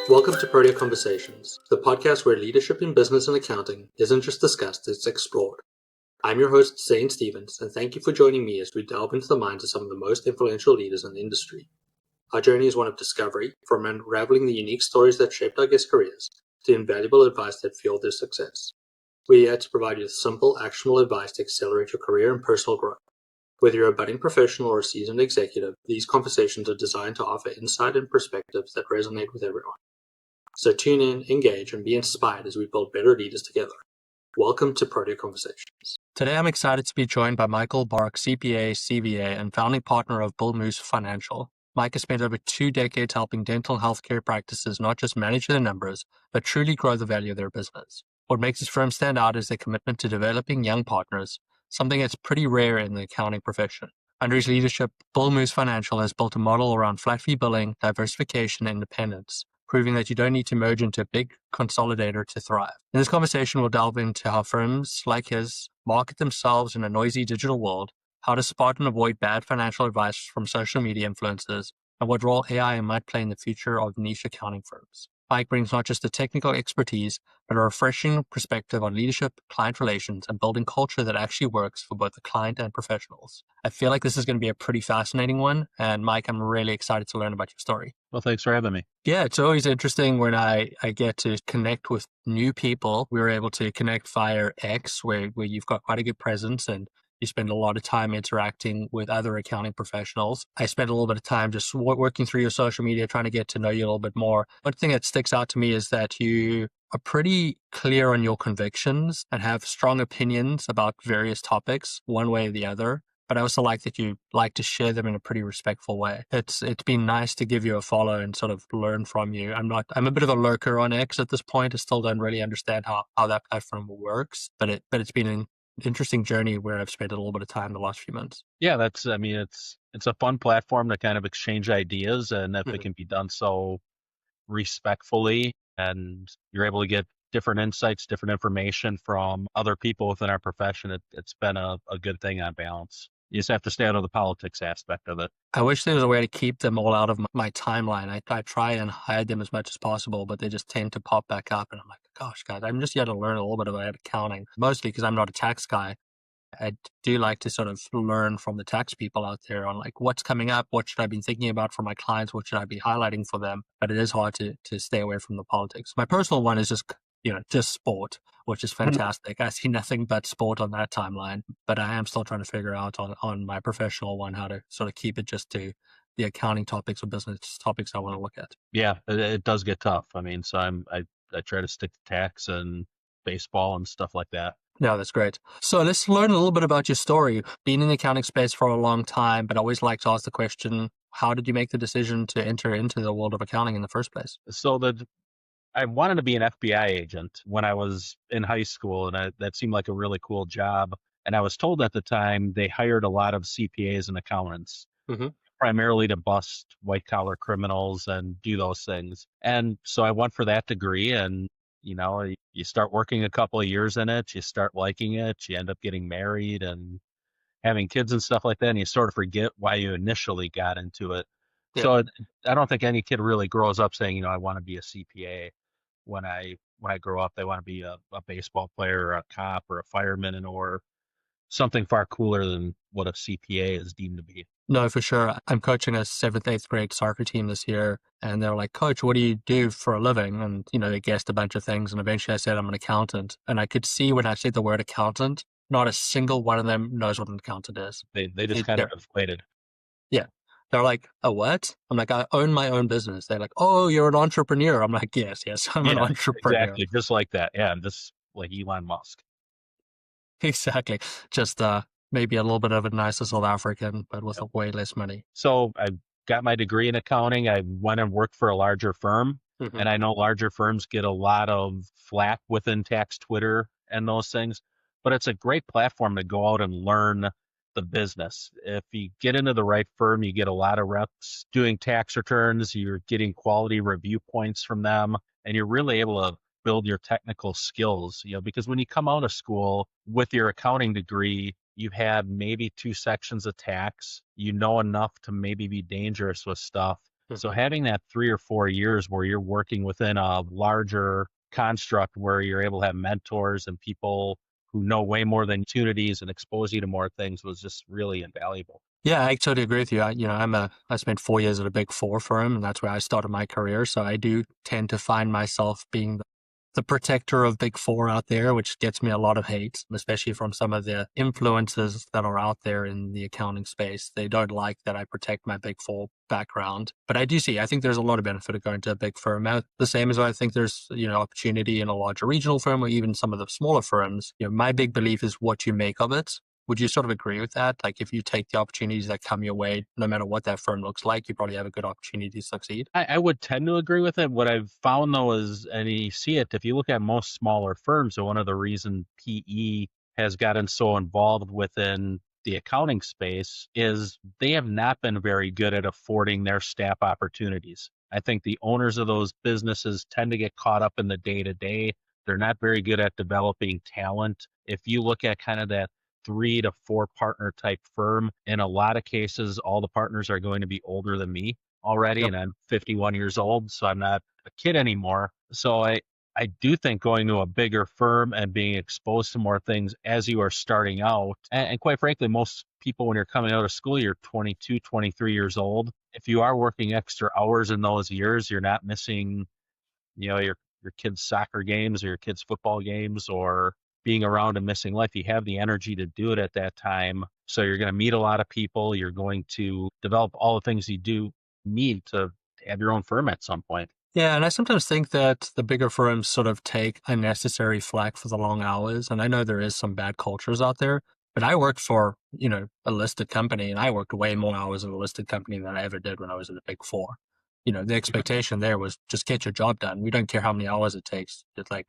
Welcome to Protea Conversations, the podcast where leadership in business and accounting isn't just discussed, it's explored. I'm your host, Zane Stevens, and thank you for joining me as we delve into the minds of some of the most influential leaders in the industry. Our journey is one of discovery, from unraveling the unique stories that shaped our guest careers to invaluable advice that fueled their success. We're here to provide you with simple, actionable advice to accelerate your career and personal growth. Whether you're a budding professional or a seasoned executive, these conversations are designed to offer insight and perspectives that resonate with everyone. So tune in, engage, and be inspired as we build better leaders together. Welcome to Protea Conversations. Today I'm excited to be joined by Barak, CPA, CVA, and founding partner of Bull Moose Financial. Mike has spent over 2 decades helping dental healthcare practices not just manage their numbers, but truly grow the value of their business. What makes his firm stand out is their commitment to developing young partners, something that's pretty rare in the accounting profession. Under his leadership, Bull Moose Financial has built a model around flat fee billing, diversification, and independence, proving that you don't need to merge into a big consolidator to thrive. In this conversation, we'll delve into how firms like his market themselves in a noisy digital world, how to spot and avoid bad financial advice from social media influencers, and what role AI might play in the future of niche accounting firms. Mike brings not just the technical expertise, but a refreshing perspective on leadership, client relations, and building culture that actually works for both the client and professionals. I feel like this is going to be a pretty fascinating one. And Mike, I'm really excited to learn about your story. Well, thanks for having me. Yeah, it's always interesting when I get to connect with new people. We were able to connect via X, where you've got quite a good presence and you spend a lot of time interacting with other accounting professionals. I spent a little bit of time just working through your social media, trying to get to know you a little bit more. One thing that sticks out to me is that you are pretty clear on your convictions and have strong opinions about various topics, one way or the other. But I also like that you like to share them in a pretty respectful way. It's been nice to give you a follow and sort of learn from you. I'm a bit of a lurker on X at this point. I still don't really understand how that platform works, but it's been an interesting journey where I've spent a little bit of time the last few months. Yeah, it's a fun platform to kind of exchange ideas, and if it can be done so respectfully and you're able to get different insights, different information from other people within our profession, it's been a good thing on balance. You just have to stay out of the politics aspect of it. I wish there was a way to keep them all out of my timeline. I try and hide them as much as possible, but they just tend to pop back up. And I'm like, gosh, guys, I'm just here to learn a little bit about accounting, mostly because I'm not a tax guy. I do like to sort of learn from the tax people out there on like what's coming up, what should I be thinking about for my clients, what should I be highlighting for them. But it is hard to stay away from the politics. My personal one is just sport, which is fantastic. I see nothing but sport on that timeline, but I am still trying to figure out on my professional one how to sort of keep it just to the accounting topics or business topics I want to look at. Yeah, it does get tough. I mean, so I try to stick to tax and baseball and stuff like that. No, that's great. So let's learn a little bit about your story. Been in the accounting space for a long time, but I always like to ask the question, how did you make the decision to enter into the world of accounting in the first place? So I wanted to be an FBI agent when I was in high school, and that seemed like a really cool job. And I was told at the time they hired a lot of CPAs and accountants, primarily to bust white-collar criminals and do those things. And so I went for that degree, and you start working a couple of years in it, you start liking it, you end up getting married and having kids and stuff like that, and you sort of forget why you initially got into it. Yeah. So I don't think any kid really grows up saying, I want to be a CPA. When I grow up, they want to be a baseball player or a cop or a fireman or something far cooler than what a CPA is deemed to be. No, for sure. I'm coaching a 7th, 8th grade soccer team this year, and they're like, Coach, what do you do for a living? And, they guessed a bunch of things, and eventually I said I'm an accountant. And I could see when I said the word accountant, not a single one of them knows what an accountant is. They just kind of inflated. Yeah. They're like, a what? I'm like, I own my own business. They're like, oh, you're an entrepreneur. I'm like, yes, I'm an entrepreneur. Exactly, just like that. Yeah, I'm just like Elon Musk. Exactly. Just maybe a little bit of a nicer South African, but with way less money. So I got my degree in accounting. I went and worked for a larger firm. And I know larger firms get a lot of flack within tax Twitter and those things, but it's a great platform to go out and learn the business. If you get into the right firm, you get a lot of reps doing tax returns, you're getting quality review points from them, and you're really able to build your technical skills, because when you come out of school with your accounting degree, you've had maybe 2 sections of tax, enough to maybe be dangerous with stuff. So having that 3 or 4 years where you're working within a larger construct where you're able to have mentors and people who know way more than opportunities and expose you to more things was just really invaluable. Yeah, I totally agree with you. I spent 4 years at a big four firm, and that's where I started my career. So I do tend to find myself being the protector of big four out there, which gets me a lot of hate, especially from some of the influencers that are out there in the accounting space. They don't like that I protect my big four background. But I think there's a lot of benefit of going to a big firm. The same as I think there's, opportunity in a larger regional firm or even some of the smaller firms. My big belief is what you make of it. Would you sort of agree with that? Like if you take the opportunities that come your way, no matter what that firm looks like, you probably have a good opportunity to succeed. I would tend to agree with it. What I've found though is, and you see it, if you look at most smaller firms, so one of the reasons PE has gotten so involved within the accounting space is they have not been very good at affording their staff opportunities. I think the owners of those businesses tend to get caught up in the day to day. They're not very good at developing talent. If you look at kind of that 3 to 4 partner type firm, in a lot of cases, all the partners are going to be older than me already, Yep. and I'm 51 years old, so I'm not a kid anymore. So I do think going to a bigger firm and being exposed to more things as you are starting out, and quite frankly, most people when you're coming out of school, you're 22, 23 years old. If you are working extra hours in those years, you're not missing, your kids' soccer games or your kids' football games or being around and missing life. You have the energy to do it at that time. So you're going to meet a lot of people. You're going to develop all the things you do need to have your own firm at some point. Yeah, and I sometimes think that the bigger firms sort of take unnecessary flack for the long hours. And I know there is some bad cultures out there, but I worked for, a listed company and I worked way more hours in a listed company than I ever did when I was in the big four. The expectation there was just get your job done. We don't care how many hours it takes. It's like,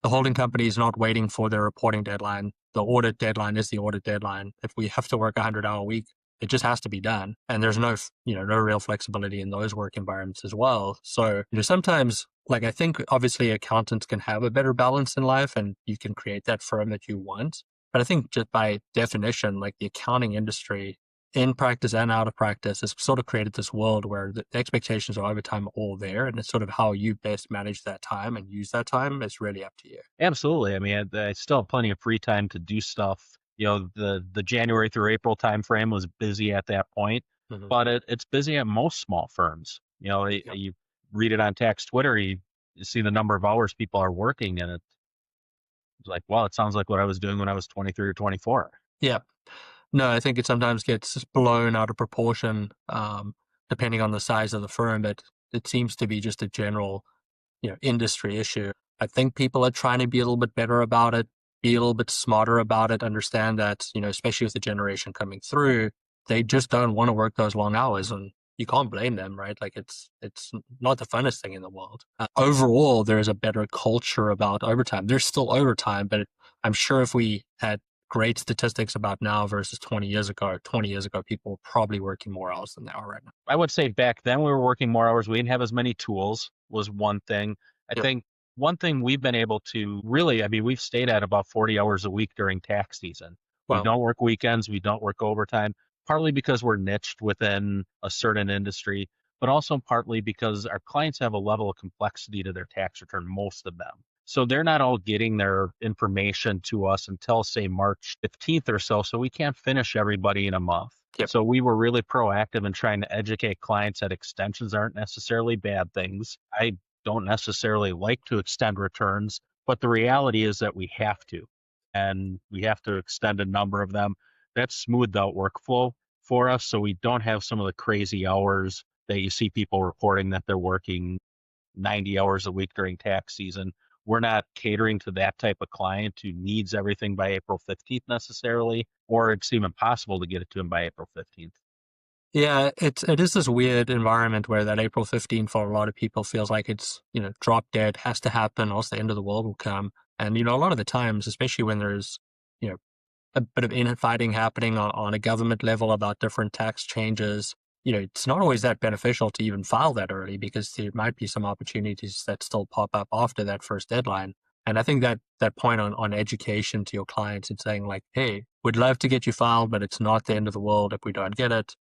the holding company is not waiting for their reporting deadline. The audit deadline is the audit deadline. If we have to work a 100-hour week, it just has to be done. And there's no real flexibility in those work environments as well. So, sometimes, like, I think obviously accountants can have a better balance in life and you can create that firm that you want. But I think just by definition, like the accounting industry in practice and out of practice has sort of created this world where the expectations of overtime are all there. And it's sort of how you best manage that time and use that time is really up to you. Absolutely. I mean, I still have plenty of free time to do stuff. The January through April timeframe was busy at that point, but it's busy at most small firms. You read it on tax Twitter, you see the number of hours people are working, and it's like, well, it sounds like what I was doing when I was 23 or 24. Yeah. No, I think it sometimes gets blown out of proportion, depending on the size of the firm, but it seems to be just a general, industry issue. I think people are trying to be a little bit better about it, be a little bit smarter about it, understand that, especially with the generation coming through, they just don't want to work those long hours, and you can't blame them, right? Like it's not the funnest thing in the world. Overall, there is a better culture about overtime. There's still overtime, but I'm sure if we had great statistics about now versus 20 years ago. 20 years ago, people were probably working more hours than they are right now. I would say back then we were working more hours. We didn't have as many tools was one thing. I think one thing we've been able to really, I mean, we've stayed at about 40 hours a week during tax season. We don't work weekends. We don't work overtime, partly because we're niched within a certain industry, but also partly because our clients have a level of complexity to their tax return, most of them. So they're not all getting their information to us until, say, March 15th or so. So we can't finish everybody in a month. So we were really proactive in trying to educate clients that extensions aren't necessarily bad things. I don't necessarily like to extend returns, but the reality is that we have to, and we have to extend a number of them. That's smoothed out workflow for us. So we don't have some of the crazy hours that you see people reporting that they're working 90 hours a week during tax season. We're not catering to that type of client who needs everything by April 15th necessarily, or it's even possible to get it to them by April 15th. Yeah, it is this weird environment where that April 15th for a lot of people feels like it's, drop dead, has to happen, or else the end of the world will come. And, a lot of the times, especially when there's, a bit of infighting happening on a government level about different tax changes, it's not always that beneficial to even file that early because there might be some opportunities that still pop up after that first deadline. And I think that point on education to your clients and saying like, hey, we'd love to get you filed, but it's not the end of the world if we don't get it.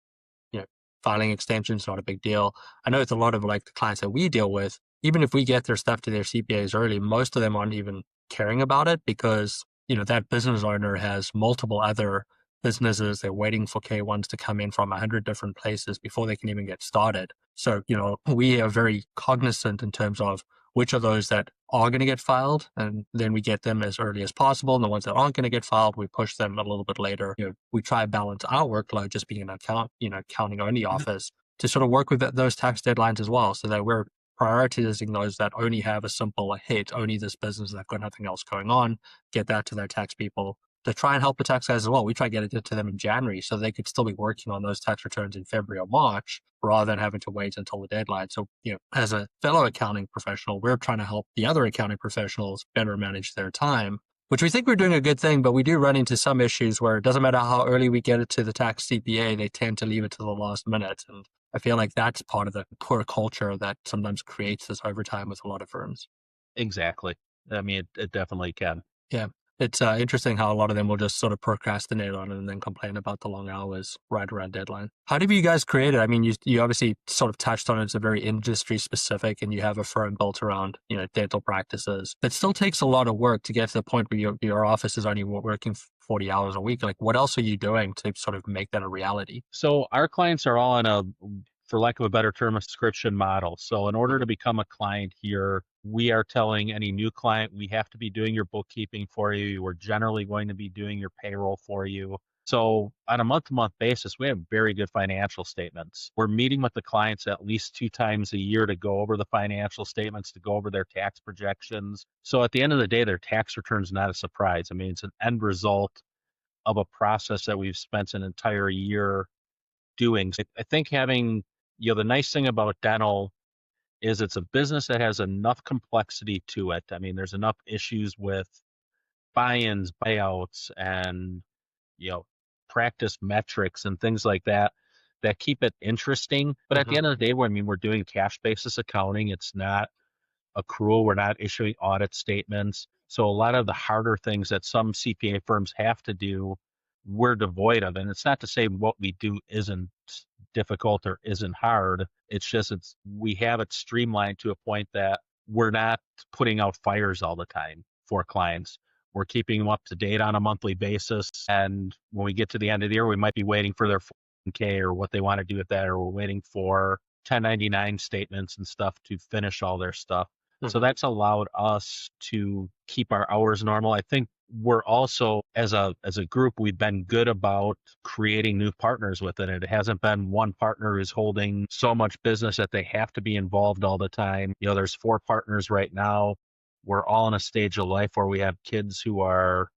filing extensions, not a big deal. I know it's a lot of like the clients that we deal with, even if we get their stuff to their CPAs early, most of them aren't even caring about it because, that business owner has multiple other businesses. They're waiting for K1s to come in from 100 different places before they can even get started. So, we are very cognizant in terms of which are those that are going to get filed, and then we get them as early as possible. And the ones that aren't going to get filed, we push them a little bit later. We try to balance our workload, just being an accounting only office, to sort of work with those tax deadlines as well, so that we're prioritizing those that only have a simple hit, only this business that got nothing else going on, get that to their tax people, to try and help the tax guys as well. We try to get it to them in January so they could still be working on those tax returns in February or March rather than having to wait until the deadline. So, as a fellow accounting professional, we're trying to help the other accounting professionals better manage their time, which we think we're doing a good thing, but we do run into some issues where it doesn't matter how early we get it to the tax CPA, they tend to leave it to the last minute. And I feel like that's part of the poor culture that sometimes creates this overtime with a lot of firms. Exactly. I mean, it definitely can. Yeah. It's interesting how a lot of them will just sort of procrastinate on it and then complain about the long hours right around deadline. How did you guys create it? I mean, you obviously sort of touched on it. It's a very industry specific, and you have a firm built around, dental practices. It still takes a lot of work to get to the point where your office is only working 40 hours a week. Like, what else are you doing to sort of make that a reality? So our clients are all on for lack of a better term, a subscription model. So in order to become a client here, we are telling any new client, we have to be doing your bookkeeping for you. We're generally going to be doing your payroll for you. So on a month-to-month basis, we have very good financial statements. We're meeting with the clients at least 2 times a year to go over the financial statements, to go over their tax projections. So at the end of the day, their tax return is not a surprise. I mean, it's an end result of a process that we've spent an entire year doing. So I think having, the nice thing about dental is it's a business that has enough complexity to it. I mean, there's enough issues with buy-ins, buyouts, and, practice metrics and things like that that keep it interesting. But at the end of the day, we're doing cash basis accounting. It's not accrual. We're not issuing audit statements. So a lot of the harder things that some CPA firms have to do, we're devoid of. And it's not to say what we do isn't difficult or isn't hard. It's just we have it streamlined to a point that we're not putting out fires all the time for clients. We're keeping them up to date on a monthly basis. And when we get to the end of the year, we might be waiting for their 401k or what they want to do with that, or we're waiting for 1099 statements and stuff to finish all their stuff. So that's allowed us to keep our hours normal. I think we're also, as a group, we've been good about creating new partners within it. It hasn't been one partner who's holding so much business that they have to be involved all the time. There's 4 partners right now. We're all in a stage of life where we have kids who are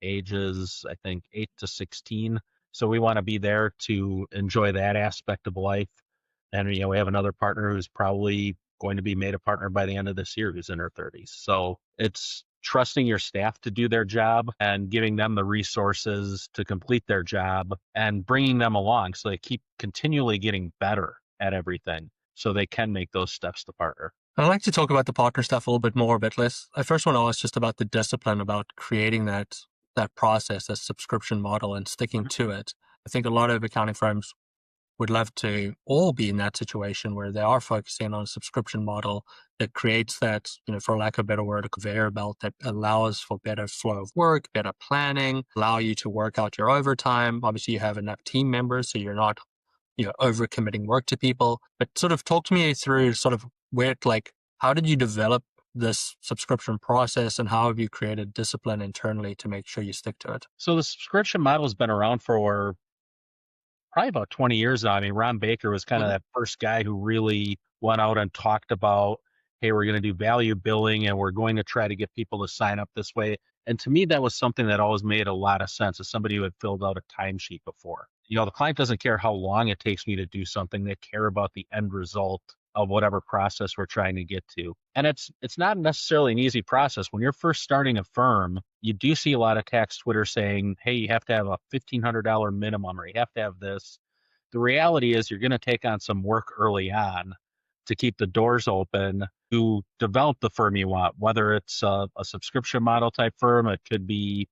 ages, I think, 8 to 16. So we want to be there to enjoy that aspect of life. And, we have another partner who's probably going to be made a partner by the end of this year who's in her 30s. So it's trusting your staff to do their job and giving them the resources to complete their job and bringing them along so they keep continually getting better at everything so they can make those steps to partner. I'd like to talk about the partner stuff a little bit more, but I first want to ask just about the discipline, about creating that process, that subscription model, and sticking to it. I think a lot of accounting firms would love to all be in that situation where they are focusing on a subscription model that creates that, for lack of a better word, a conveyor belt that allows for better flow of work, better planning, allow you to work out your overtime. Obviously, you have enough team members, so you're not, overcommitting work to people. But sort of talk to me through sort of how did you develop this subscription process, and how have you created discipline internally to make sure you stick to it? So the subscription model has been around for probably about 20 years now. I mean, Ron Baker was kind of that first guy who really went out and talked about, hey, we're going to do value billing and we're going to try to get people to sign up this way. And to me, that was something that always made a lot of sense as somebody who had filled out a timesheet before. The client doesn't care how long it takes me to do something. They care about the end result of whatever process we're trying to get to. And it's not necessarily an easy process. When you're first starting a firm, you do see a lot of tax Twitter saying, hey, you have to have a $1,500 minimum, or you have to have this. The reality is you're going to take on some work early on to keep the doors open to develop the firm you want, whether it's a subscription model type firm. It could be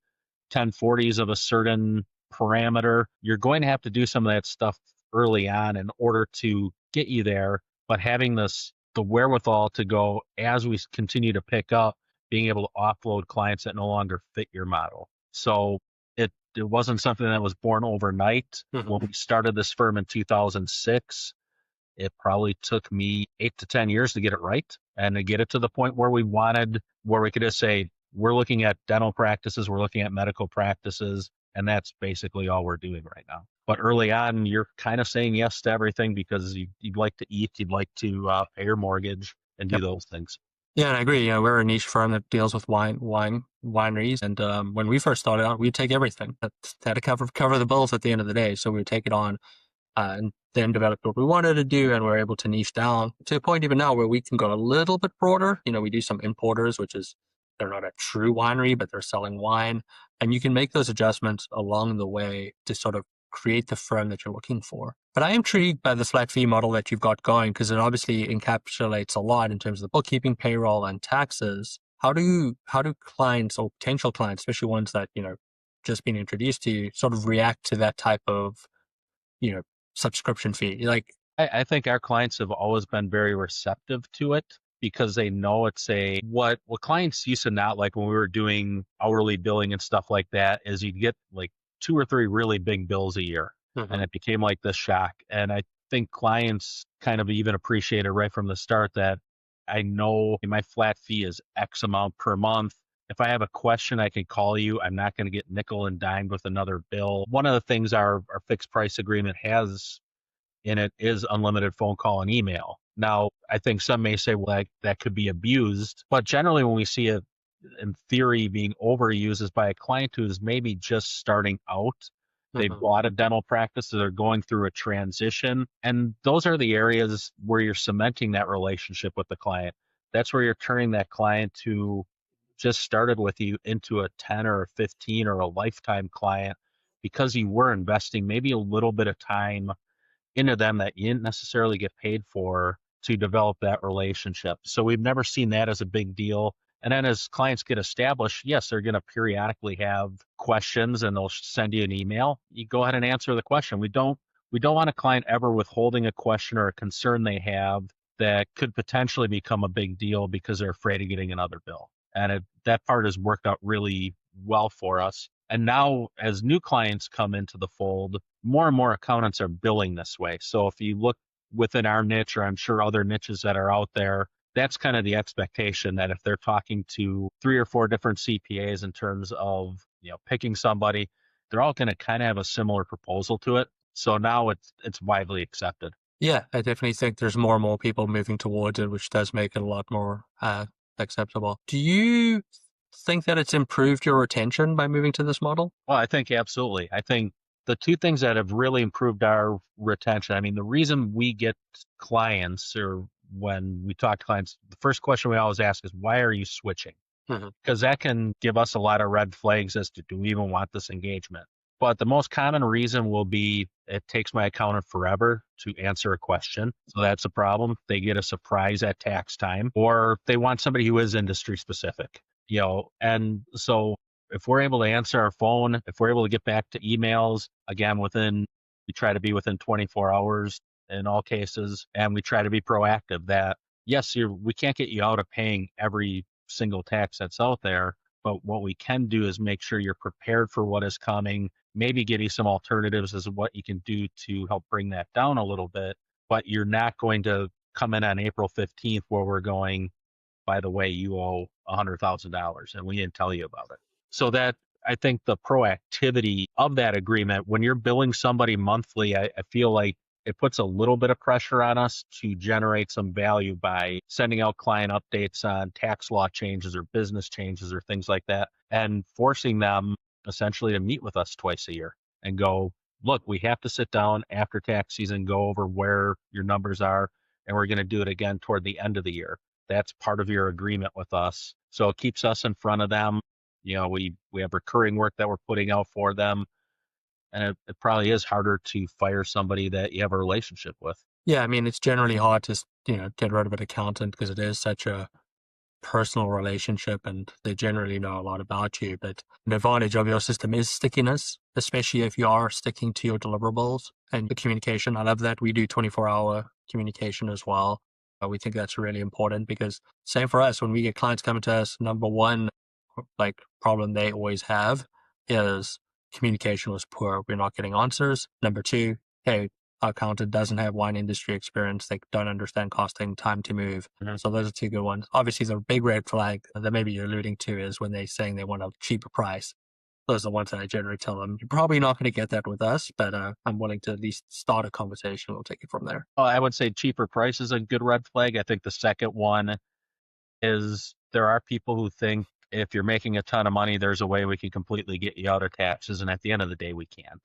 1040s of a certain parameter. You're going to have to do some of that stuff early on in order to get you there, but having the wherewithal to go as we continue to pick up, being able to offload clients that no longer fit your model. So it wasn't something that was born overnight. When we started this firm in 2006, it probably took me 8 to 10 years to get it right and to get it to the point where we could just say, we're looking at dental practices, we're looking at medical practices, and that's basically all we're doing right now. But early on, you're kind of saying yes to everything because you'd like to eat, you'd like to pay your mortgage and do those things. Yeah, and I agree. We're a niche firm that deals with wineries, and when we first started out, we'd take everything that had to cover the bills at the end of the day. So we would take it on, and then developed what we wanted to do, and we're able to niche down to a point even now where we can go a little bit broader. We do some importers, which is they're not a true winery, but they're selling wine, and you can make those adjustments along the way to sort of create the firm that you're looking for. But I am intrigued by the flat fee model that you've got going because it obviously encapsulates a lot in terms of the bookkeeping, payroll, and taxes. How do clients or potential clients, especially ones that, just been introduced to you, sort of react to that type of, subscription fee? I think our clients have always been very receptive to it because they know it's what clients used to not like when we were doing hourly billing and stuff like that is you'd get like 2 or 3 really big bills a year. And it became like this shock. And I think clients kind of even appreciated right from the start that I know my flat fee is X amount per month. If I have a question, I can call you. I'm not going to get nickel and dimed with another bill. One of the things our fixed price agreement has in it is unlimited phone call and email. Now, I think some may say, well, that could be abused. But generally, when we see it in theory being overused is by a client who is maybe just starting out. They bought a dental practice, so they're going through a transition. And those are the areas where you're cementing that relationship with the client. That's where you're turning that client who just started with you into a 10 or a 15 or a lifetime client because you were investing maybe a little bit of time into them that you didn't necessarily get paid for to develop that relationship. So we've never seen that as a big deal. And then as clients get established, yes, they're going to periodically have questions and they'll send you an email. You go ahead and answer the question. We don't want a client ever withholding a question or a concern they have that could potentially become a big deal because they're afraid of getting another bill. And that part has worked out really well for us. And now as new clients come into the fold, more and more accountants are billing this way. So if you look within our niche, or I'm sure other niches that are out there, that's kind of the expectation that if they're talking to 3 or 4 different CPAs in terms of, picking somebody, they're all going to kind of have a similar proposal to it. So now it's widely accepted. Yeah, I definitely think there's more and more people moving towards it, which does make it a lot more acceptable. Do you think that it's improved your retention by moving to this model? Well, I think absolutely. I think the 2 things that have really improved our retention, I mean, the reason we get clients or when we talk to clients, the first question we always ask is, why are you switching? Because that can give us a lot of red flags as to, do we even want this engagement? But the most common reason will be, it takes my accountant forever to answer a question. So that's a problem. They get a surprise at tax time, or they want somebody who is industry specific, and so if we're able to answer our phone, if we're able to get back to emails, again, we try to be within 24 hours in all cases, and we try to be proactive that, yes, we can't get you out of paying every single tax that's out there, but what we can do is make sure you're prepared for what is coming, maybe give you some alternatives as to what you can do to help bring that down a little bit, but you're not going to come in on April 15th where we're going, by the way, you owe $100,000 and we didn't tell you about it. So that, I think the proactivity of that agreement, when you're billing somebody monthly, I feel like it puts a little bit of pressure on us to generate some value by sending out client updates on tax law changes or business changes or things like that, and forcing them essentially to meet with us twice a year and go, look, we have to sit down after tax season, go over where your numbers are, and we're going to do it again toward the end of the year. That's part of your agreement with us. So it keeps us in front of them. We have recurring work that we're putting out for them. And it probably is harder to fire somebody that you have a relationship with. Yeah, I mean, it's generally hard to, get rid of an accountant because it is such a personal relationship and they generally know a lot about you. But an advantage of your system is stickiness, especially if you are sticking to your deliverables and the communication. I love that we do 24-hour communication as well. We think that's really important because same for us, when we get clients coming to us, number one, like problem they always have is communication was poor. We're not getting answers. Number two, hey, our accountant doesn't have wine industry experience. They don't understand costing, time to move. Mm-hmm. So those are two good ones. Obviously, the big red flag that maybe you're alluding to is when they're saying they want a cheaper price. Those are the ones that I generally tell them, you're probably not going to get that with us, but I'm willing to at least start a conversation. We'll take it from there. I would say cheaper price is a good red flag. I think the second one is there are people who think if you're making a ton of money, there's a way we can completely get you out of taxes. And at the end of the day, we can't.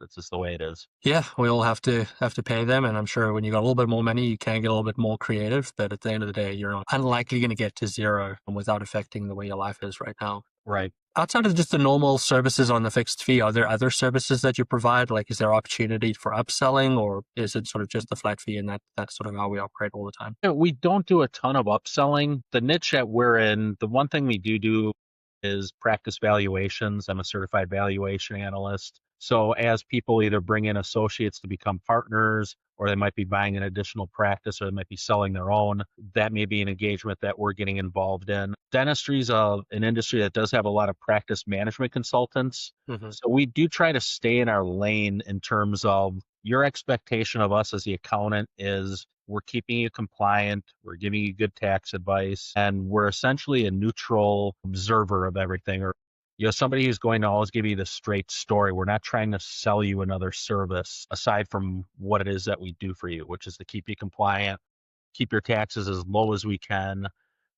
It's just the way it is. Yeah, we all have to pay them. And I'm sure when you got a little bit more money, you can get a little bit more creative. But at the end of the day, you're not unlikely going to get to zero without affecting the way your life is right now. Right. Outside of just the normal services on the fixed fee, are there other services that you provide? Like, is there opportunity for upselling, or is it sort of just the flat fee and that's sort of how we operate all the time? We don't do a ton of upselling. The niche that we're in, the one thing we do is practice valuations. I'm a certified valuation analyst. So as people either bring in associates to become partners, or they might be buying an additional practice, or they might be selling their own, that may be an engagement that we're getting involved in. Dentistry is an industry that does have a lot of practice management consultants. Mm-hmm. So we do try to stay in our lane in terms of your expectation of us as the accountant is we're keeping you compliant, we're giving you good tax advice, and we're essentially a neutral observer of everything, or somebody who's going to always give you the straight story. We're not trying to sell you another service aside from what it is that we do for you, which is to keep you compliant, keep your taxes as low as we can,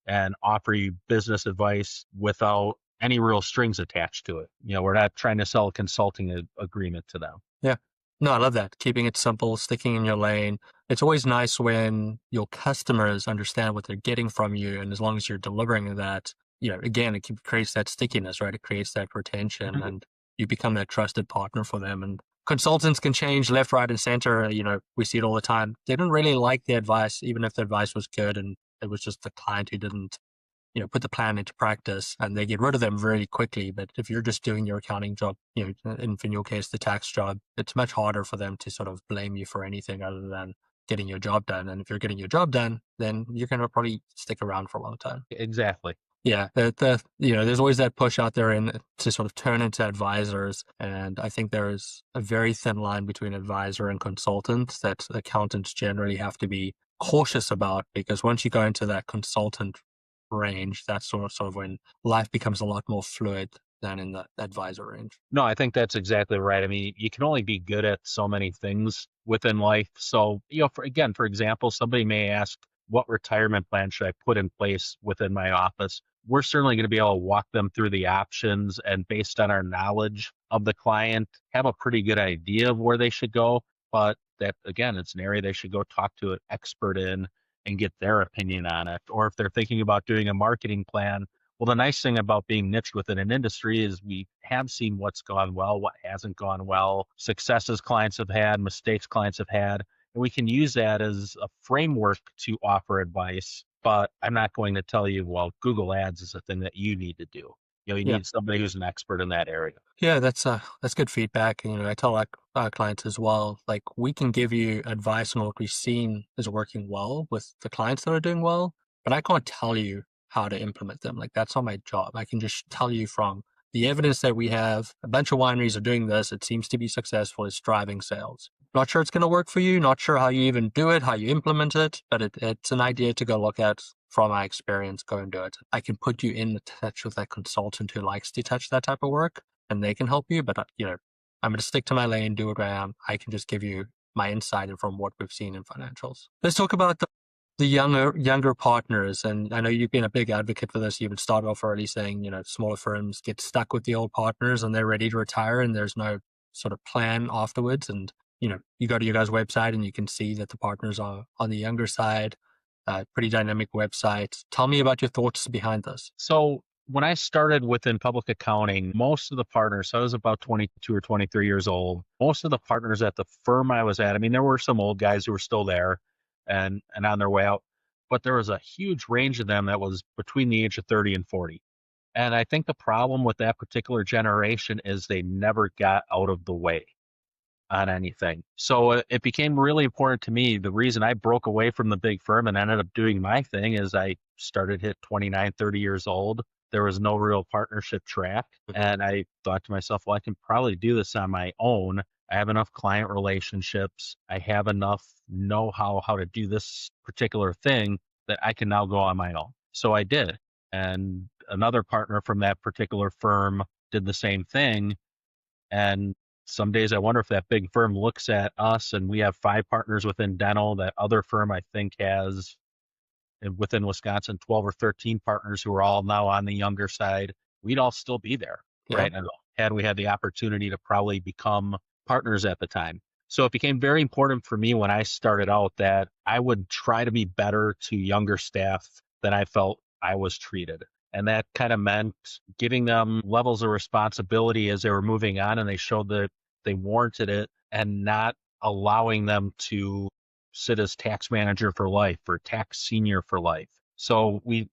and offer you business advice without any real strings attached to it. We're not trying to sell a consulting agreement to them. Yeah. No, I love that. Keeping it simple, sticking in your lane. It's always nice when your customers understand what they're getting from you. And as long as you're delivering that, again, it creates that stickiness, right? It creates that retention mm-hmm. and you become that trusted partner for them. And consultants can change left, right, and center. We see it all the time. They don't really like the advice, even if the advice was good and it was just the client who didn't put the plan into practice, and they get rid of them very quickly. But if you're just doing your accounting job, in your case, the tax job, it's much harder for them to sort of blame you for anything other than getting your job done. And if you're getting your job done, then you're going to probably stick around for a long time. Exactly. Yeah. There's always that push out there to sort of turn into advisors. And I think there's a very thin line between advisor and consultant that accountants generally have to be cautious about, because once you go into that consultant range, that's sort of when life becomes a lot more fluid than in the advisor range. No, I think that's exactly right. I mean, you can only be good at so many things within life. So, for example, somebody may ask, what retirement plan should I put in place within my office? We're certainly going to be able to walk them through the options, and based on our knowledge of the client, have a pretty good idea of where they should go. But that, again, it's an area they should go talk to an expert in and get their opinion on it. Or if they're thinking about doing a marketing plan, well, the nice thing about being niched within an industry is we have seen what's gone well, what hasn't gone well, successes clients have had, mistakes clients have had, and we can use that as a framework to offer advice. But I'm not going to tell you, well, Google Ads is a thing that you need to do. You need somebody who's an expert in that area. Yeah, that's good feedback. I tell our clients as well, like, we can give you advice on what we've seen is working well with the clients that are doing well, but I can't tell you how to implement them. Like, that's not my job. I can just tell you from the evidence that we have, a bunch of wineries are doing this. It seems to be successful. It's driving sales. Not sure it's going to work for you. Not sure how you even do it, how you implement it, but it's an idea to go look at. From my experience, go and do it. I can put you in touch with that consultant who likes to touch that type of work, and they can help you. But I'm going to stick to my lane, do what I am. I can just give you my insight from what we've seen in financials. Let's talk about the younger partners. And I know you've been a big advocate for this. You even started off already saying, smaller firms get stuck with the old partners and they're ready to retire, and there's no sort of plan afterwards. And you go to your guys' website and you can see that the partners are on the younger side. Pretty dynamic website. Tell me about your thoughts behind this. So when I started within public accounting, most of the partners, so I was about 22 or 23 years old, most of the partners at the firm I was at, I mean, there were some old guys who were still there and on their way out, but there was a huge range of them that was between the age of 30 and 40. And I think the problem with that particular generation is they never got out of the way on anything. So it became really important to me. The reason I broke away from the big firm and ended up doing my thing is I started hit 29, 30 years old. There was no real partnership track. And I thought to myself, well, I can probably do this on my own. I have enough client relationships. I have enough know-how how to do this particular thing that I can now go on my own. So I did. And another partner from that particular firm did the same thing. And some days I wonder if that big firm looks at us and we have 5 partners within dental. That other firm I think has within Wisconsin 12 or 13 partners who are all now on the younger side. We'd all still be there, right? And had we had the opportunity to probably become partners at the time. So it became very important for me when I started out that I would try to be better to younger staff than I felt I was treated. And that kind of meant giving them levels of responsibility as they were moving on and they showed that they warranted it, and not allowing them to sit as tax manager for life or tax senior for life. So we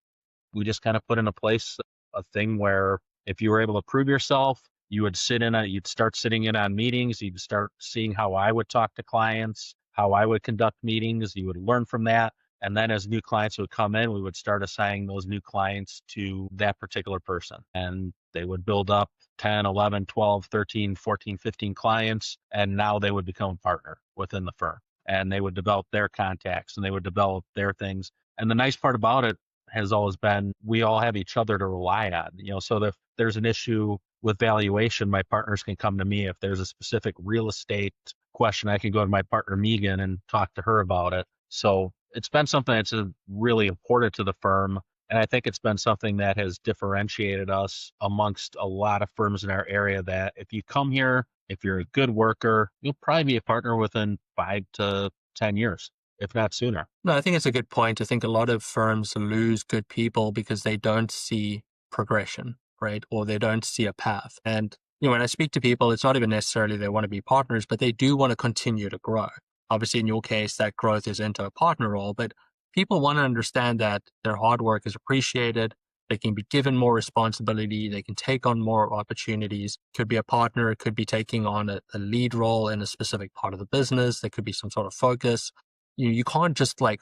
just kind of put into place a thing where if you were able to prove yourself, you'd start sitting in on meetings, you'd start seeing how I would talk to clients, how I would conduct meetings, you would learn from that. And then as new clients would come in, we would start assigning those new clients to that particular person. And they would build up 10, 11, 12, 13, 14, 15 clients. And now they would become a partner within the firm. And they would develop their contacts and they would develop their things. And the nice part about it has always been we all have each other to rely on. So if there's an issue with valuation, my partners can come to me. If there's a specific real estate question, I can go to my partner Megan and talk to her about it. So it's been something that's really important to the firm. And I think it's been something that has differentiated us amongst a lot of firms in our area, that if you come here, if you're a good worker, you'll probably be a partner within 5 to 10 years, if not sooner. No, I think it's a good point. I think a lot of firms lose good people because they don't see progression, right? Or they don't see a path. And when I speak to people, it's not even necessarily they want to be partners, but they do want to continue to grow. Obviously, in your case, that growth is into a partner role, but people want to understand that their hard work is appreciated. They can be given more responsibility. They can take on more opportunities. Could be a partner. It could be taking on a lead role in a specific part of the business. There could be some sort of focus. You can't just like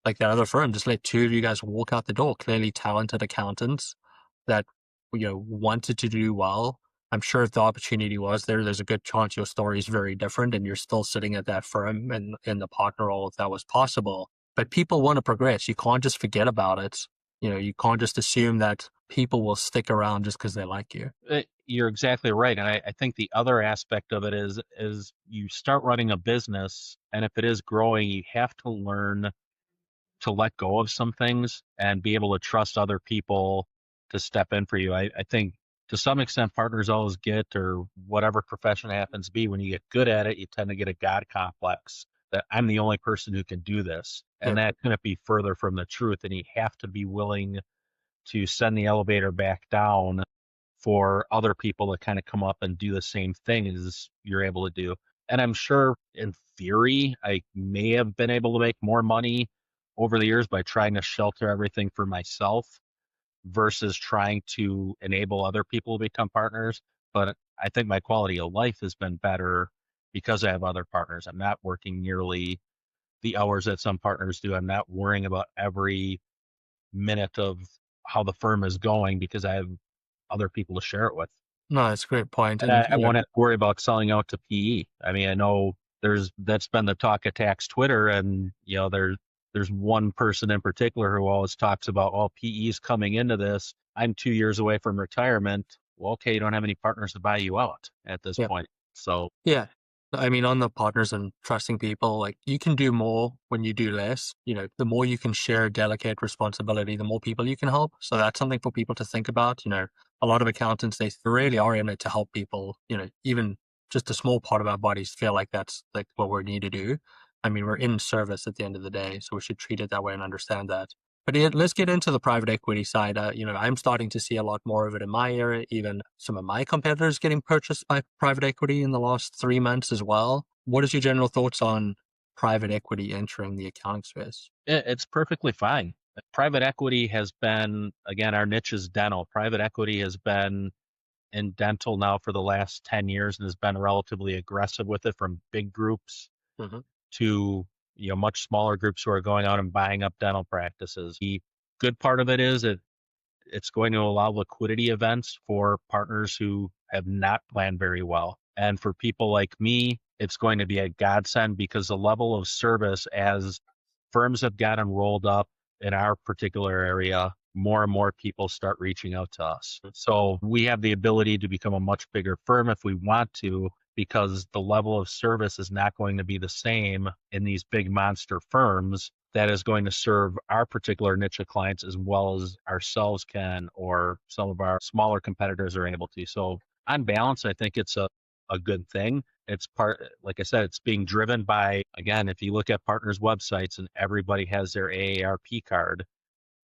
that other firm, just let 2 of you guys walk out the door, clearly talented accountants that, wanted to do well. I'm sure if the opportunity was there's a good chance your story is very different and you're still sitting at that firm and in the partner role if that was possible. But people want to progress. You can't just forget about it. You can't just assume that people will stick around just because they like you. You're exactly right. And I think the other aspect of it is you start running a business, and if it is growing, you have to learn to let go of some things and be able to trust other people to step in for you. I think to some extent partners always get, or whatever profession it happens to be, when you get good at it, you tend to get a God complex that I'm the only person who can do this. And that couldn't be further from the truth. And you have to be willing to send the elevator back down for other people to kind of come up and do the same thing as you're able to do. And I'm sure in theory, I may have been able to make more money over the years by trying to shelter everything for myself versus trying to enable other people to become partners. But I think my quality of life has been better because I have other partners. I'm not working nearly the hours that some partners do. I'm not worrying about every minute of how the firm is going because I have other people to share it with. No, that's a great point. And I won't have to worry about selling out to PE. I mean, I know that's been the talk of tax Twitter, and there's one person in particular who always talks about, oh, PE is coming into this. I'm 2 years away from retirement. Well, okay, you don't have any partners to buy you out at this point. So yeah. I mean, on the partners and trusting people, like you can do more when you do less. The more you can share, delegate responsibility, the more people you can help. So that's something for people to think about. A lot of accountants, they really are in it to help people. Even just a small part of our bodies feel like that's like what we need to do. I mean, we're in service at the end of the day, so we should treat it that way and understand that. But let's get into the private equity side. I'm starting to see a lot more of it in my area. Even some of my competitors getting purchased by private equity in the last 3 months as well. What is your general thoughts on private equity entering the accounting space? It's perfectly fine. Private equity has been, again, our niche is dental. Private equity has been in dental now for the last 10 years and has been relatively aggressive with it, from big groups to much smaller groups who are going out and buying up dental practices. The good part of it is it's going to allow liquidity events for partners who have not planned very well. And for people like me, it's going to be a godsend, because the level of service, as firms have gotten rolled up in our particular area, more and more people start reaching out to us. So we have the ability to become a much bigger firm if we want to, because the level of service is not going to be the same in these big monster firms that is going to serve our particular niche of clients as well as ourselves can, or some of our smaller competitors are able to. So on balance, I think it's a good thing. It's like I said, it's being driven by, again, if you look at partners' websites and everybody has their AARP card,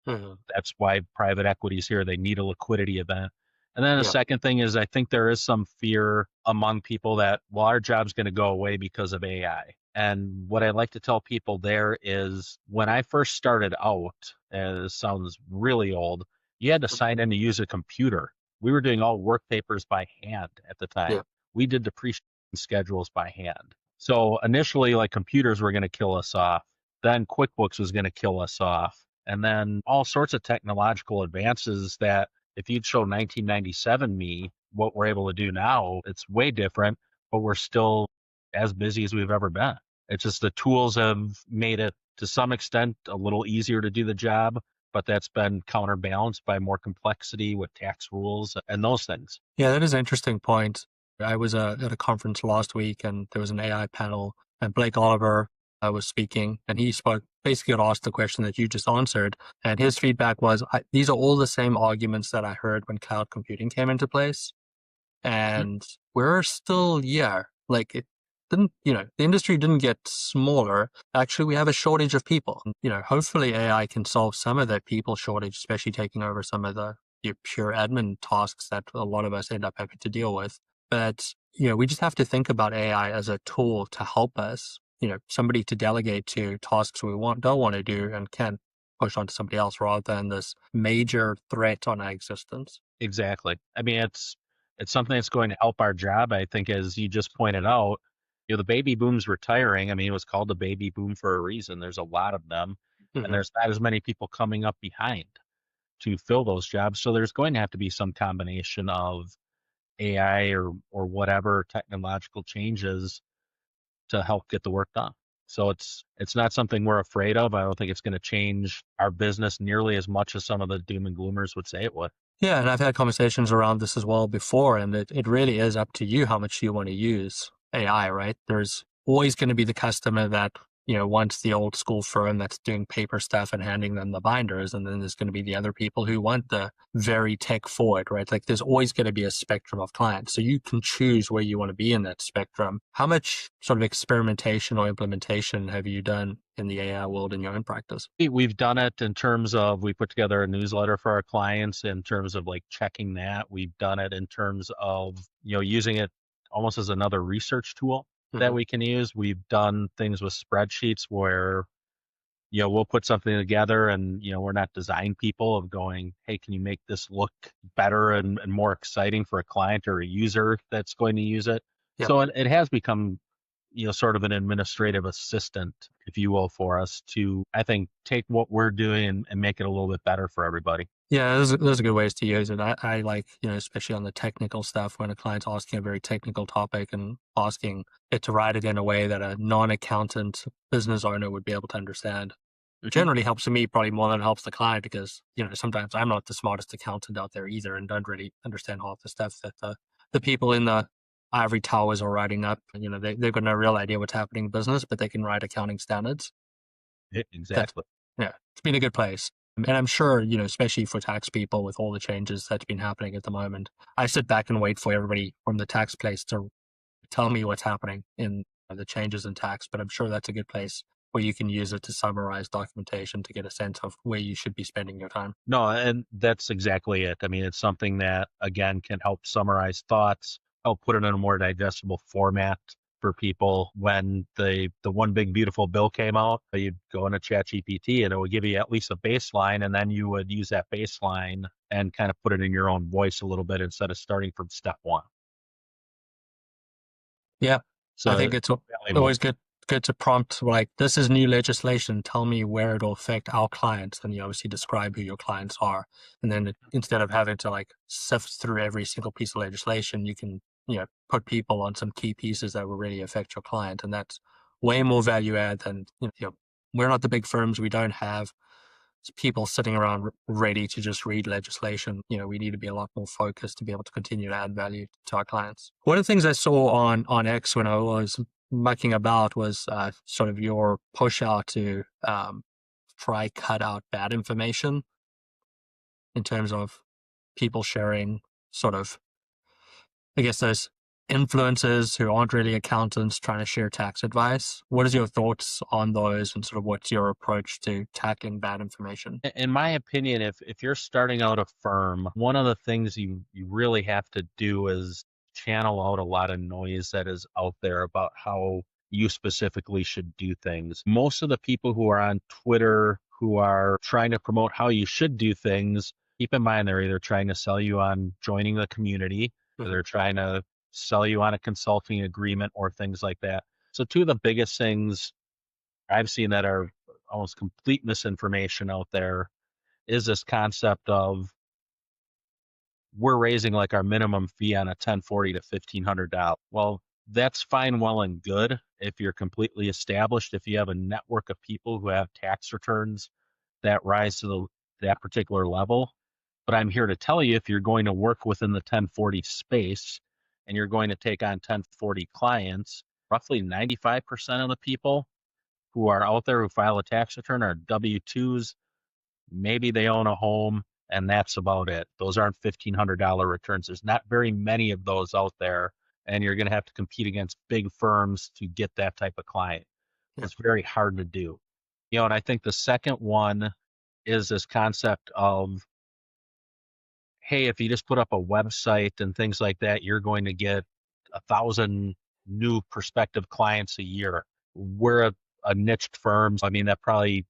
that's why private equity is here. They need a liquidity event. And then the second thing is, I think there is some fear among people that, well, our job's going to go away because of AI. And what I like to tell people there is, when I first started out, and this sounds really old, you had to sign in to use a computer. We were doing all work papers by hand at the time. Yeah. We did depreciation schedules by hand. So initially, like, computers were going to kill us off. Then QuickBooks was going to kill us off. And then all sorts of technological advances that, if you'd show 1997 me what we're able to do now, it's way different, but we're still as busy as we've ever been. It's just the tools have made it, to some extent, a little easier to do the job, but that's been counterbalanced by more complexity with tax rules and those things. Yeah, that is an interesting point. I was at a conference last week, and there was an AI panel, and Blake Oliver was speaking, and he basically asked the question that you just answered. And his feedback was, these are all the same arguments that I heard when cloud computing came into place. And we're still, like, it didn't, the industry didn't get smaller. Actually, we have a shortage of people. Hopefully AI can solve some of that people shortage, especially taking over some of the pure admin tasks that a lot of us end up having to deal with. But, we just have to think about AI as a tool to help us, somebody to delegate to tasks we don't want to do and can push onto somebody else, rather than this major threat on our existence. Exactly. I mean, it's something that's going to help our job. I think, as you just pointed out, the baby boom's retiring. I mean, it was called a baby boom for a reason. There's a lot of them, and there's not as many people coming up behind to fill those jobs. So there's going to have to be some combination of AI or whatever technological changes to help get the work done. So it's not something we're afraid of. I don't think it's going to change our business nearly as much as some of the doom and gloomers would say it would. Yeah, and I've had conversations around this as well before, and it really is up to you how much you want to use AI, right? There's always going to be the customer that, wants the old school firm that's doing paper stuff and handing them the binders, and then there's going to be the other people who want the very tech forward, right? Like, there's always going to be a spectrum of clients. So you can choose where you want to be in that spectrum. How much sort of experimentation or implementation have you done in the AI world in your own practice? We've done it in terms of, we put together a newsletter for our clients in terms of, like, checking that. We've done it in terms of, using it almost as another research tool that we can use. We've done things with spreadsheets where, we'll put something together and, we're not design people of going, hey, can you make this look better and more exciting for a client or a user that's going to use it? Yep. So it has become, sort of an administrative assistant, if you will, for us to, I think, take what we're doing and make it a little bit better for everybody. Yeah, those are good ways to use it. I like, especially on the technical stuff, when a client's asking a very technical topic and asking it to write it in a way that a non-accountant business owner would be able to understand. It generally helps me probably more than it helps the client, because, sometimes I'm not the smartest accountant out there either and don't really understand half the stuff that the people in the ivory towers are writing up. They've got no real idea what's happening in business, but they can write accounting standards. Exactly. It's been a good place. And I'm sure, especially for tax people, with all the changes that's been happening at the moment, I sit back and wait for everybody from the tax place to tell me what's happening in the changes in tax. But I'm sure that's a good place where you can use it to summarize documentation to get a sense of where you should be spending your time. No, and that's exactly it. I mean, it's something that, again, can help summarize thoughts, help put it in a more digestible format for people when the one big beautiful bill came out. You'd go into ChatGPT and it would give you at least a baseline, and then you would use that baseline and kind of put it in your own voice a little bit instead of starting from step one. Yeah, so I think it's always good to prompt, like, this is new legislation, tell me where it'll affect our clients. And you obviously describe who your clients are. And then instead of having to like sift through every single piece of legislation, you can, put people on some key pieces that will really affect your client. And that's way more value add than, we're not the big firms. We don't have people sitting around ready to just read legislation. We need to be a lot more focused to be able to continue to add value to our clients. One of the things I saw on X when I was mucking about was sort of your push out to try cut out bad information in terms of people sharing sort of, I guess, those influencers who aren't really accountants trying to share tax advice. What is your thoughts on those, and sort of what's your approach to tackling bad information? In my opinion, if you're starting out a firm, one of the things you really have to do is channel out a lot of noise that is out there about how you specifically should do things. Most of the people who are on Twitter who are trying to promote how you should do things, keep in mind they're either trying to sell you on joining the community, or they're trying to sell you on a consulting agreement or things like that. So two of the biggest things I've seen that are almost complete misinformation out there is this concept of we're raising like our minimum fee on a 1040 to $1,500. Well, that's fine, well and good if you're completely established, if you have a network of people who have tax returns that rise to that particular level. But I'm here to tell you, if you're going to work within the 1040 space and you're going to take on 1040 clients, roughly 95% of the people who are out there who file a tax return are W-2s. Maybe they own a home, and that's about it. Those aren't $1,500 returns. There's not very many of those out there, and you're going to have to compete against big firms to get that type of client. It's very hard to do. And I think the second one is this concept of, hey, if you just put up a website and things like that, you're going to get 1,000 new prospective clients a year. We're a niched firm. I mean, that probably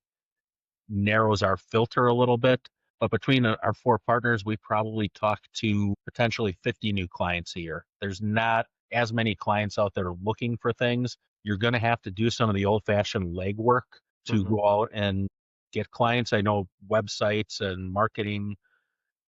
narrows our filter a little bit. But between our four partners, we probably talk to potentially 50 new clients a year. There's not as many clients out there looking for things. You're going to have to do some of the old-fashioned legwork to go out and get clients. I know websites and marketing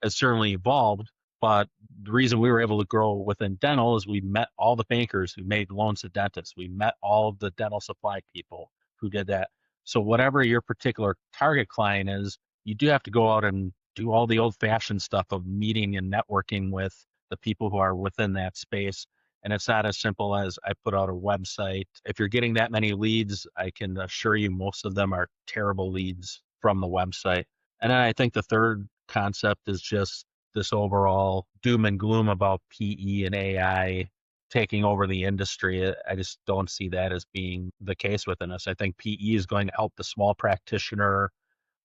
has certainly evolved, but the reason we were able to grow within dental is we met all the bankers who made loans to dentists. We met all of the dental supply people who did that. So whatever your particular target client is, you do have to go out and do all the old-fashioned stuff of meeting and networking with the people who are within that space. And it's not as simple as I put out a website. If you're getting that many leads, I can assure you most of them are terrible leads from the website. And then I think the third concept is just this overall doom and gloom about PE and AI taking over the industry. I just don't see that as being the case within us. I think PE is going to help the small practitioner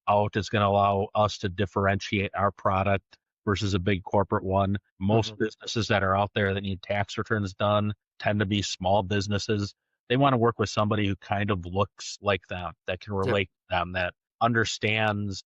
out. It's going to allow us to differentiate our product versus a big corporate one. Most businesses that are out there that need tax returns done tend to be small businesses. They want to work with somebody who kind of looks like them, that can relate to them, that understands.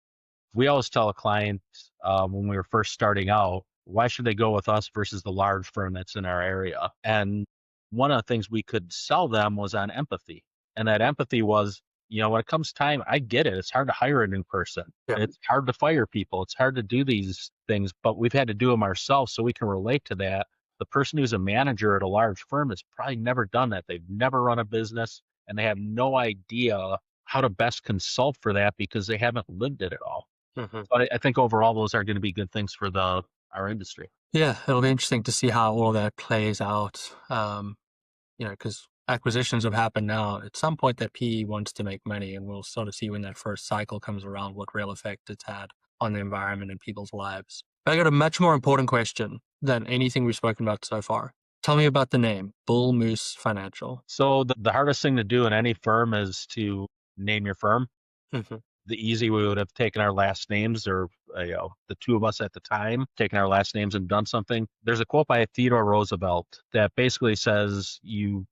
We always tell a client when we were first starting out, why should they go with us versus the large firm that's in our area? And one of the things we could sell them was on empathy. And that empathy was, when it comes time, I get it. It's hard to hire a new person. Yeah. It's hard to fire people. It's hard to do these things, but we've had to do them ourselves so we can relate to that. The person who's a manager at a large firm has probably never done that. They've never run a business, and they have no idea how to best consult for that because they haven't lived it at all. So I think overall, those are going to be good things for our industry. Yeah, it'll be interesting to see how all that plays out. Because acquisitions have happened now. At some point, that PE wants to make money, and we'll sort of see when that first cycle comes around what real effect it's had on the environment and people's lives. But I got a much more important question than anything we've spoken about so far. Tell me about the name, Bull Moose Financial. So the hardest thing to do in any firm is to name your firm. The easy, we would have taken our last names, or the two of us at the time, taken our last names and done something. There's a quote by Theodore Roosevelt that basically says you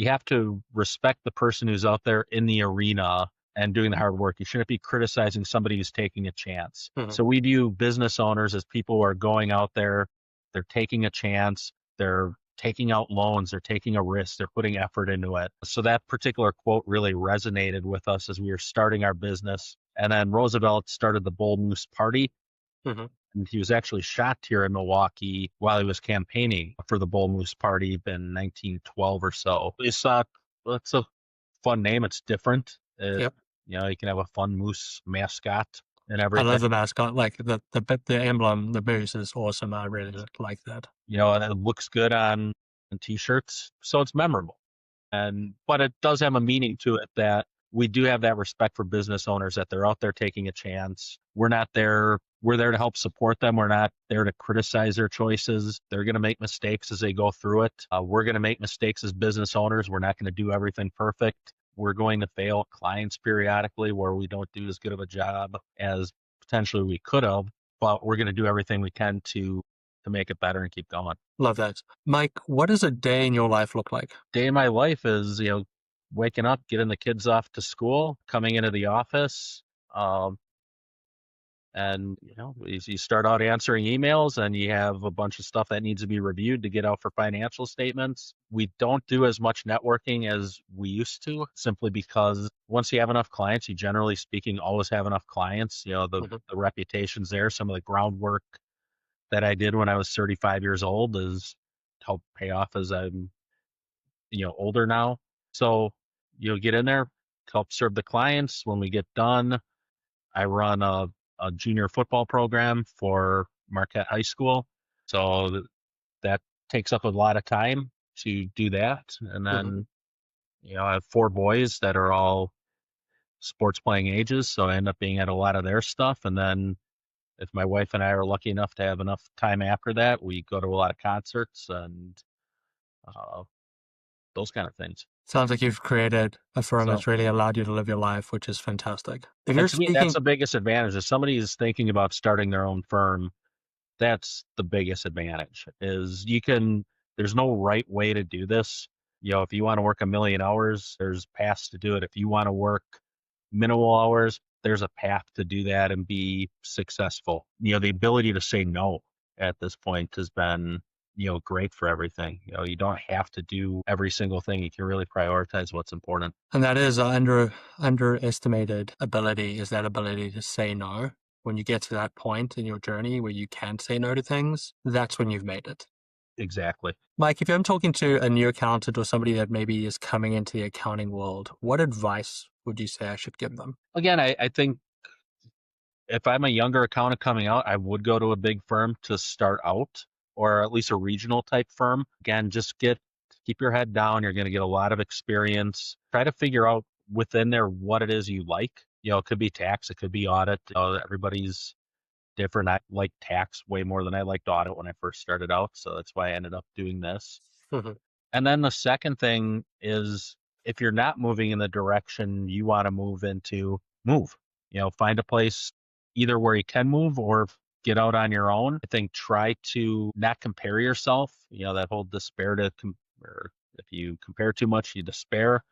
you have to respect the person who's out there in the arena and doing the hard work. You shouldn't be criticizing somebody who's taking a chance. So we view business owners as people who are going out there, they're taking a chance, they're taking out loans, they're taking a risk, they're putting effort into it. So that particular quote really resonated with us as we were starting our business. And then Roosevelt started the Bull Moose Party. And he was actually shot here in Milwaukee while he was campaigning for the Bull Moose Party in 1912 or so. We thought, well, it's a fun name. It's different. You know, you can have a fun moose mascot and everything. I love the mascot. Like the emblem, the moose is awesome. I really like that. You know, and it looks good on t-shirts, so it's memorable. But it does have a meaning to it that we do have that respect for business owners, that they're out there taking a chance. We're there to help support them. We're not there to criticize their choices. They're going to make mistakes as they go through it. We're going to make mistakes as business owners. We're not going to do everything perfect. We're going to fail clients periodically where we don't do as good of a job as potentially we could have, but we're going to do everything we can to make it better and keep going. Love that. Mike, what does a day in your life look like? Day in my life is, you know, waking up, getting the kids off to school, coming into the office, and you know, you start out answering emails and you have a bunch of stuff that needs to be reviewed to get out for financial statements. We don't do as much networking as we used to, simply because once you have enough clients, you generally speaking always have enough clients. You know, the reputation's there. Some of the groundwork that I did when I was 35 years old is helped pay off as I'm, you know, older now. So you'll get in there, help serve the clients. When we get done, I run a junior football program for Marquette High School. So that takes up a lot of time to do that. And then, you know, I have 4 boys that are all sports playing ages. So I end up being at a lot of their stuff. And then if my wife and I are lucky enough to have enough time after that, we go to a lot of concerts and those kind of things. Sounds like you've created a firm that's really allowed you to live your life, which is fantastic. If you're speaking, that's the biggest advantage. If somebody is thinking about starting their own firm, that's the biggest advantage. Is there's no right way to do this. You know, if you want to work 1 million hours, there's paths to do it. If you want to work minimal hours, there's a path to do that and be successful. You know, the ability to say no at this point has been, you know, great for everything. You know, you don't have to do every single thing. You can really prioritize what's important. And that is underestimated ability, is that ability to say no. When you get to that point in your journey where you can say no to things, that's when you've made it. Exactly. Mike, if I'm talking to a new accountant or somebody that maybe is coming into the accounting world, what advice would you say I should give them? Again, I think if I'm a younger accountant coming out, I would go to a big firm to start out, or at least a regional type firm. Again, just keep your head down. You're going to get a lot of experience. Try to figure out within there what it is you like. You know, it could be tax, it could be audit. You know, everybody's different. I like tax way more than I liked audit when I first started out. So that's why I ended up doing this. And then the second thing is, if you're not moving in the direction you want to move into, move. You know, find a place either where you can move or get out on your own. I think try to not compare yourself. You know, that whole despair or if you compare too much, you despair.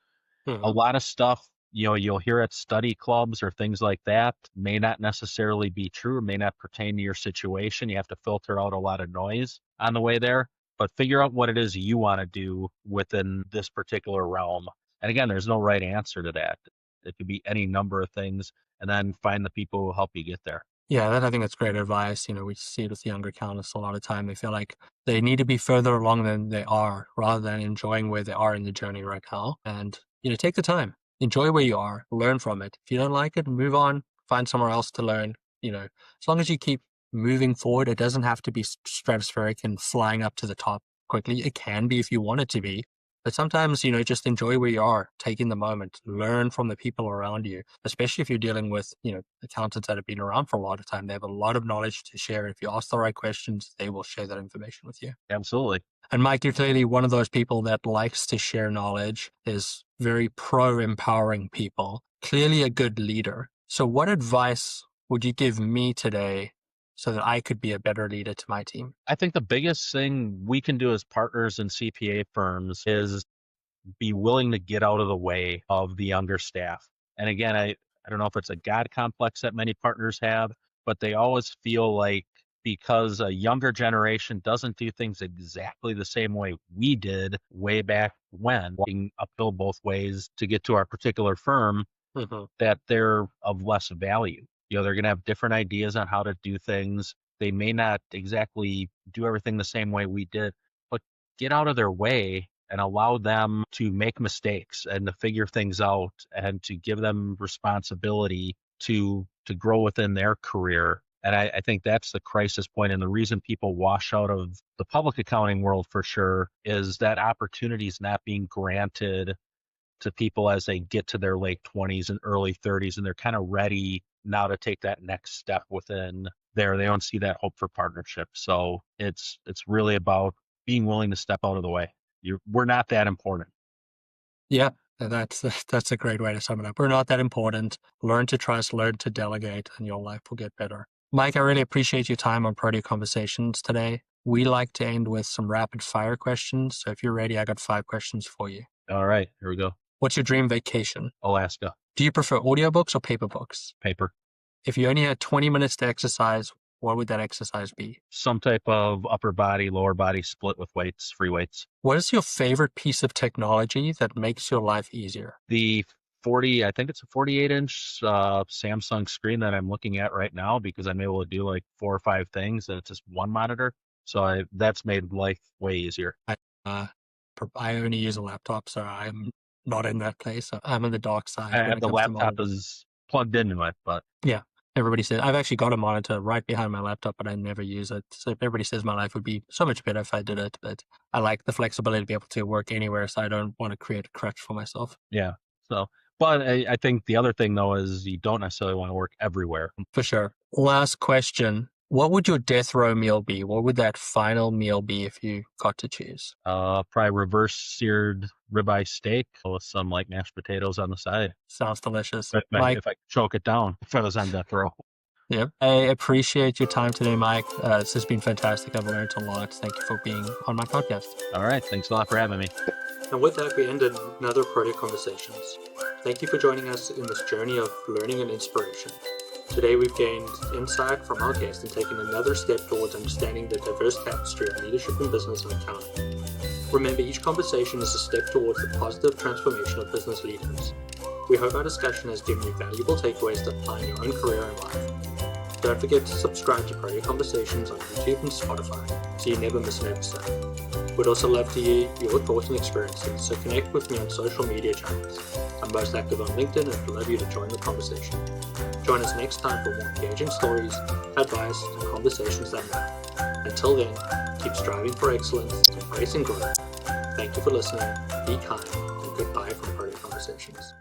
A lot of stuff, you know, you'll hear at study clubs or things like that may not necessarily be true, may not pertain to your situation. You have to filter out a lot of noise on the way there, but figure out what it is you want to do within this particular realm. And again, there's no right answer to that. It could be any number of things, and then find the people who help you get there. Yeah, I think that's great advice. You know, we see it with younger accountants a lot of time. They feel like they need to be further along than they are, rather than enjoying where they are in the journey right now. And, you know, take the time, enjoy where you are, learn from it. If you don't like it, move on, find somewhere else to learn. You know, as long as you keep moving forward, it doesn't have to be stratospheric and flying up to the top quickly. It can be if you want it to be. But sometimes, you know, just enjoy where you are, taking the moment, learn from the people around you, especially if you're dealing with, you know, accountants that have been around for a lot of time. They have a lot of knowledge to share. If you ask the right questions, they will share that information with you. Absolutely. And Mike, you're clearly one of those people that likes to share knowledge, is very pro-empowering people, clearly a good leader. So what advice would you give me today so that I could be a better leader to my team? I think the biggest thing we can do as partners in CPA firms is be willing to get out of the way of the younger staff. And again, I don't know if it's a God complex that many partners have, but they always feel like because a younger generation doesn't do things exactly the same way we did way back when, walking uphill both ways to get to our particular firm, that they're of less value. They're going to have different ideas on how to do things. They may not exactly do everything the same way we did, but get out of their way and allow them to make mistakes and to figure things out and to give them responsibility to grow within their career. And I think that's the crisis point. And the reason people wash out of the public accounting world for sure is that opportunity is not being granted to people as they get to their late 20s and early 30s, and they're kind of ready now to take that next step within there. They don't see that hope for partnership. So it's really about being willing to step out of the way. We're not that important. Yeah, that's a great way to sum it up. We're not that important. Learn to trust, learn to delegate, and your life will get better. Mike, I really appreciate your time on Produce Conversations today. We like to end with some rapid fire questions. So if you're ready, I got 5 questions for you. All right, here we go. What's your dream vacation? Alaska. Do you prefer audiobooks or paper books? Paper. If you only had 20 minutes to exercise, what would that exercise be? Some type of upper body, lower body split with weights, free weights. What is your favorite piece of technology that makes your life easier? The 48-inch Samsung screen that I'm looking at right now, because I'm able to do like 4 or 5 things and it's just one monitor. So that's made life way easier. I only use a laptop, so I'm not in that place. I'm on the dark side. The laptop is plugged into it, but yeah, everybody says I've actually got a monitor right behind my laptop, but I never use it. So everybody says my life would be so much better if I did it, but I like the flexibility to be able to work anywhere, so I don't want to create a crutch for myself. Yeah. So, but I think the other thing though is you don't necessarily want to work everywhere. For sure. Last question. What would your death row meal be? What would that final meal be if you got to choose? Probably reverse seared ribeye steak with some like mashed potatoes on the side. Sounds delicious. Mike, if I choke it down, if I was on death row. Yep. I appreciate your time today, Mike. This has been fantastic. I've learned a lot. Thank you for being on my podcast. All right. Thanks a lot for having me. And with that, we ended another Produce Conversations. Thank you for joining us in this journey of learning and inspiration. Today we've gained insight from our guest and taken another step towards understanding the diverse tapestry of leadership in business and accounting. Remember, each conversation is a step towards the positive transformation of business leaders. We hope our discussion has given you valuable takeaways to apply in your own career and life. Don't forget to subscribe to Produce Conversations on YouTube and Spotify so you never miss an episode. We'd also love to hear your thoughts and experiences, so connect with me on social media channels. I'm most active on LinkedIn and would love you to join the conversation. Join us next time for more engaging stories, advice, and conversations that matter. Until then, keep striving for excellence, embracing growth. Thank you for listening, be kind, and goodbye from Produce Conversations.